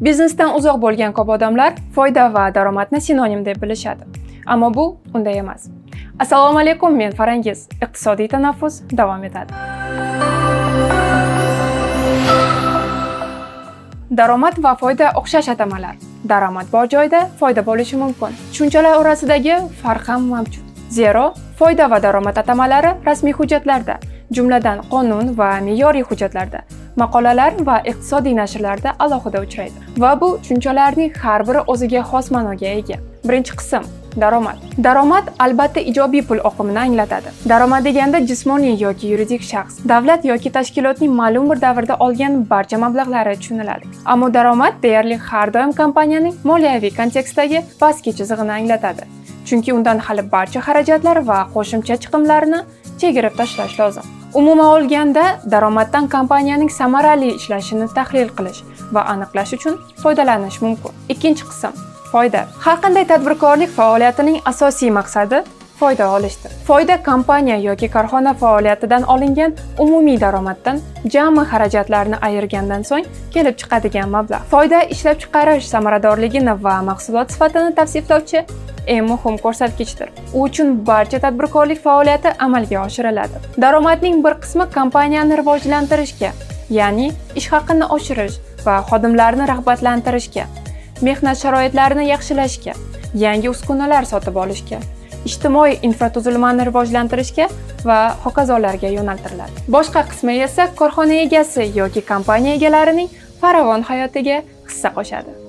Biznesdan uzoq bo'lgan ko'p odamlar foyda va daromadni sinonim deb bilishadi. Ammo bu unday emas. Assalomu alaykum, men Farangiz. Iqtisodiy tanaffus davom etadi. Daromad va foyda o'xshash atamalar. Daromad bor joyda foyda bo'lishi mumkin. Tushunchalar orasidagi farq ham mavjud. Zero, foyda va daromad atamalari rasmiy hujjatlarda, jumladan qonun va me'yoriy hujjatlarda, maqolalar va iqtisodiy nashrlarda alohida uchraydi. Va bu tushunchalarning har biri o'ziga xos ma'noga ega. Birinchi qism daromad. Daromad albatta ijobiy pul oqimini anglatadi. Daromad deganda jismoniy yoki yuridik shaxs, davlat yoki tashkilotning ma'lum bir davrda olgan barcha mablag'lari tushuniladi. Ammo daromad deyarli har doim kompaniyaning moliyaviy kontekstdagi pastki chizig'ini anglatadi. Chunki undan hali barcha xarajatlar va qo'shimcha chiqimlarni chegirib tashlash lozim. Umuman olganda, daromaddan kompaniyaning samarali ishlashini tahlil qilish va aniqlash uchun foydalanish mumkin. Ikkinchi qism foyda. Har qanday tadbirkorlik faoliyatining asosiy maqsadi foyda olishdir. Foyda kompaniya yoki korxona faoliyatidan olingan umumiy daromaddan jami xarajatlarni ayirgandan so'ng kelib chiqadigan mablag'. Foyda ishlab chiqarish samaradorligini va mahsulot sifatini tavsiflovchi eng muhim ko'rsatkichdir. U uchun barcha tadbirkorlik faoliyati amalga oshiriladi. Daromadning bir qismi kompaniyani rivojlantirishga, ya'ni ish haqini oshirish va xodimlarni rag'batlantirishga, mehnat sharoitlarini yaxshilashga, yangi uskunalar sotib olishga, ijtimoiy infratuzilmani rivojlantirishga va hokazolarga yo'naltiriladi. Boshqa qismi esa korxona egasi yoki kompaniya egalarining farovon hayotiga hissa qo'shadi.